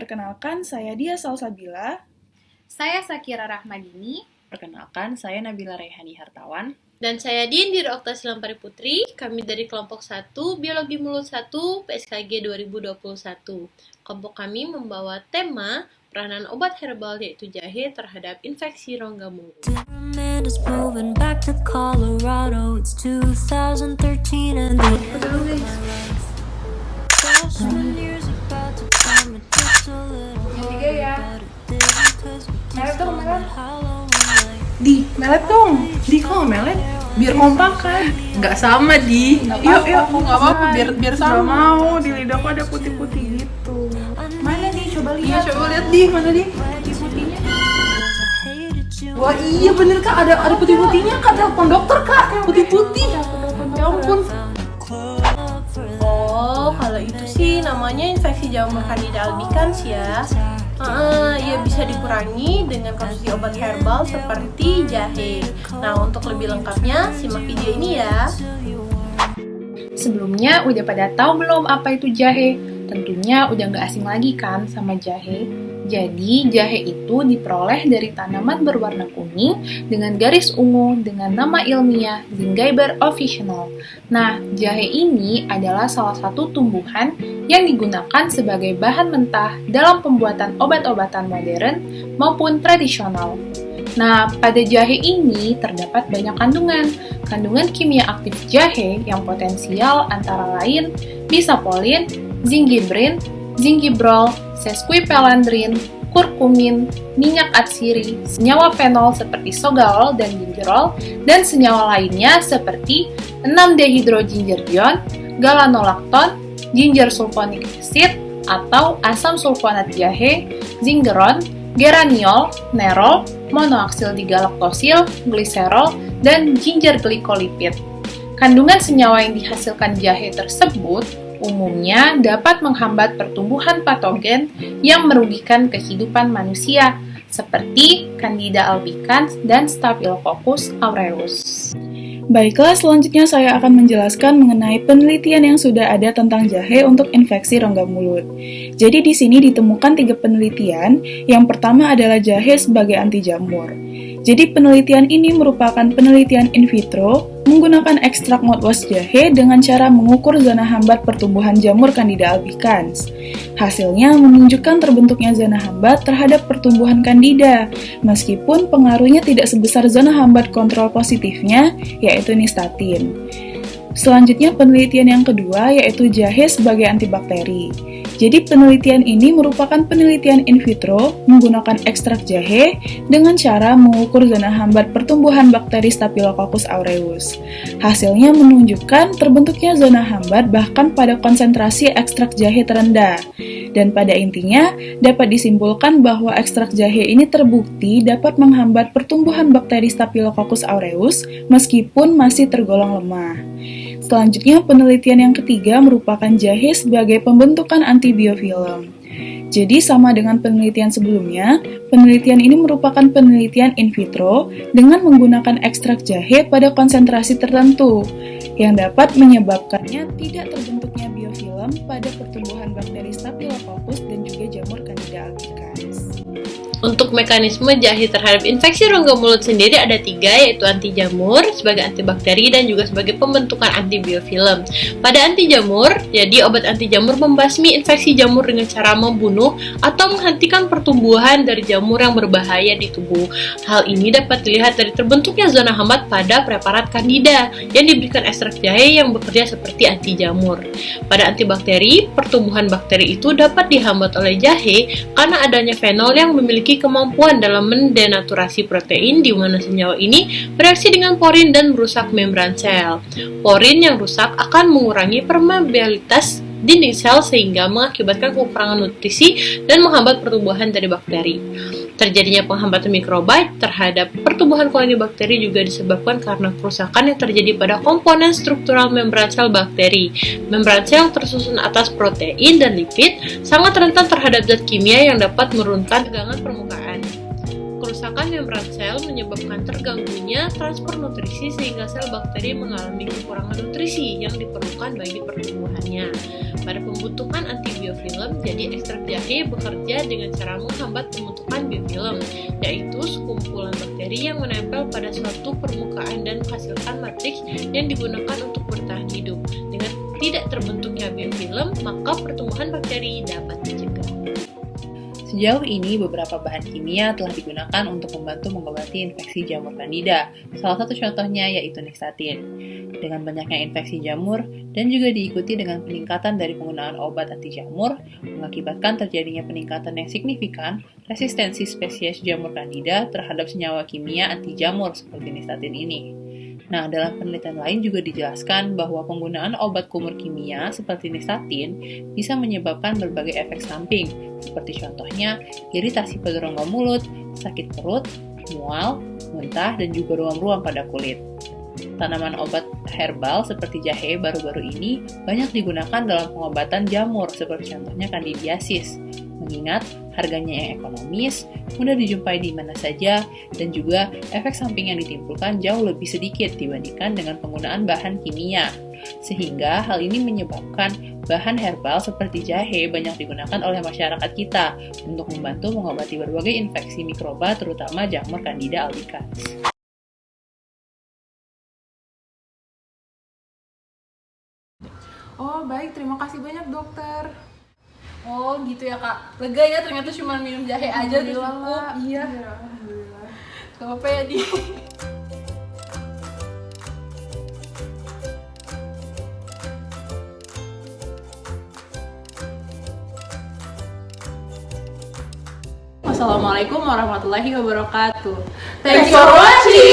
Perkenalkan, saya Dia Salsabila. Saya Sakira Rahmadini. Perkenalkan, saya Nabila Rehani Hartawan. Dan saya Dindira Oktasila Putri. Kami dari kelompok 1, Biologi Mulut 1, PSKG 2021. Kelompok kami membawa tema peranan obat herbal yaitu jahe terhadap infeksi rongga mulut. Melet dong. Di kok melet? Biar kompak kan? Nggak sama, Di. Yuk, aku nggak apa-apa. Biar sama. Nggak mau, di lidahku ada putih-putih gitu. Mana nih? Coba lihat. Iya, coba lihat di mana di? Putih-putihnya. Wah iya bener Kak, ada putih-putihnya Kak. Telepon dokter Kak, putih-putih. Ya ampun. Oh, kalau itu sih namanya infeksi jamur Candida albicans ya. Ya bisa dikurangi dengan konsumsi obat herbal seperti jahe. Nah, untuk lebih lengkapnya simak video ini ya. Sebelumnya udah pada tahu belum apa itu jahe? Tentunya udah nggak asing lagi kan sama jahe. Jadi jahe itu diperoleh dari tanaman berwarna kuning dengan garis ungu dengan nama ilmiah Zingiber officinale. Nah, jahe ini adalah salah satu tumbuhan yang digunakan sebagai bahan mentah dalam pembuatan obat-obatan modern maupun tradisional. Nah, pada jahe ini terdapat banyak kandungan. Kandungan kimia aktif jahe yang potensial antara lain bisapolin, zingibrin, zingibrol, sesquipendrin, kurkumin, minyak atsiri, senyawa fenol seperti sogalol dan gingerol, dan senyawa lainnya seperti 6-dehydrogingerdiol, galanolakton, ginger sulfonic acid atau asam sulfonat jahe, zingeron, geraniol, nerol, monoaksil digalaktosil, gliserol, dan ginger glikolipid. Kandungan senyawa yang dihasilkan jahe tersebut umumnya dapat menghambat pertumbuhan patogen yang merugikan kehidupan manusia, seperti Candida albicans dan Staphylococcus aureus. Baiklah, selanjutnya saya akan menjelaskan mengenai penelitian yang sudah ada tentang jahe untuk infeksi rongga mulut. Jadi di sini ditemukan 3 penelitian. Yang pertama adalah jahe sebagai anti jamur. Jadi penelitian ini merupakan penelitian in vitro menggunakan ekstrak mouthwash jahe dengan cara mengukur zona hambat pertumbuhan jamur Candida albicans. Hasilnya menunjukkan terbentuknya zona hambat terhadap pertumbuhan Candida, meskipun pengaruhnya tidak sebesar zona hambat kontrol positifnya, yaitu nistatin. Selanjutnya penelitian yang kedua yaitu jahe sebagai antibakteri. Jadi penelitian ini merupakan penelitian in vitro menggunakan ekstrak jahe dengan cara mengukur zona hambat pertumbuhan bakteri Staphylococcus aureus. Hasilnya menunjukkan terbentuknya zona hambat bahkan pada konsentrasi ekstrak jahe terendah. Dan pada intinya dapat disimpulkan bahwa ekstrak jahe ini terbukti dapat menghambat pertumbuhan bakteri Staphylococcus aureus meskipun masih tergolong lemah. Selanjutnya, penelitian yang ketiga merupakan jahe sebagai pembentukan antibiofilm. Jadi, sama dengan penelitian sebelumnya, penelitian ini merupakan penelitian in vitro dengan menggunakan ekstrak jahe pada konsentrasi tertentu, yang dapat menyebabkannya tidak terbentuknya biofilm pada pertumbuhan bakteri Staphylococcus dan juga jamur Candida albicans. Untuk mekanisme jahe terhadap infeksi rongga mulut sendiri ada 3, yaitu anti jamur, sebagai antibakteri, dan juga sebagai pembentukan antibiofilm. Pada anti jamur, jadi obat anti jamur membasmi infeksi jamur dengan cara membunuh atau menghentikan pertumbuhan dari jamur yang berbahaya di tubuh. Hal ini dapat dilihat dari terbentuknya zona hambat pada preparat Candida yang diberikan ekstrak jahe yang bekerja seperti anti jamur. Pada antibakteri, pertumbuhan bakteri itu dapat dihambat oleh jahe karena adanya fenol yang memiliki kemampuan dalam mendenaturasi protein, di mana senyawa ini bereaksi dengan porin dan merusak membran sel. Porin yang rusak akan mengurangi permeabilitas dinding sel sehingga mengakibatkan kekurangan nutrisi dan menghambat pertumbuhan dari bakteri. Terjadinya penghambatan mikroba terhadap pertumbuhan koloni bakteri juga disebabkan karena kerusakan yang terjadi pada komponen struktural membran sel bakteri. Membran sel tersusun atas protein dan lipid, sangat rentan terhadap zat kimia yang dapat menurunkan tegangan permukaan. Kerusakan membran sel menyebabkan terganggunya transfer nutrisi sehingga sel bakteri mengalami kekurangan nutrisi yang diperlukan bagi pertumbuhannya. Pada pembentukan antibiofilm, jadi ekstrak jahe bekerja dengan cara menghambat pembentukan biofilm, yaitu sekumpulan bakteri yang menempel pada suatu permukaan dan menghasilkan matriks yang digunakan untuk bertahan hidup. Dengan tidak terbentuknya biofilm, maka pertumbuhan bakteri dapat dicegah. Sejauh ini, beberapa bahan kimia telah digunakan untuk membantu mengobati infeksi jamur Candida. Salah satu contohnya yaitu Nystatin. Dengan banyaknya infeksi jamur dan juga diikuti dengan peningkatan dari penggunaan obat anti jamur, mengakibatkan terjadinya peningkatan yang signifikan resistensi spesies jamur Candida terhadap senyawa kimia anti jamur seperti Nystatin ini. Nah, dalam penelitian lain juga dijelaskan bahwa penggunaan obat kumur kimia seperti Nystatin bisa menyebabkan berbagai efek samping, seperti contohnya iritasi pada rongga mulut, sakit perut, mual, muntah, dan juga ruam-ruam pada kulit. Tanaman obat herbal seperti jahe baru-baru ini banyak digunakan dalam pengobatan jamur, seperti contohnya kandidiasis. Mengingat harganya yang ekonomis, mudah dijumpai di mana saja, dan juga efek samping yang ditimbulkan jauh lebih sedikit dibandingkan dengan penggunaan bahan kimia. Sehingga hal ini menyebabkan bahan herbal seperti jahe banyak digunakan oleh masyarakat kita untuk membantu mengobati berbagai infeksi mikroba terutama jamur Candida albicans. Oh baik, terima kasih banyak dokter. Oh gitu ya kak, lega ya ternyata cuma minum jahe aja udah cukup. Iya. Alhamdulillah. Gak apa-apa ya Di. Assalamualaikum warahmatullahi wabarakatuh. Thanks for watching.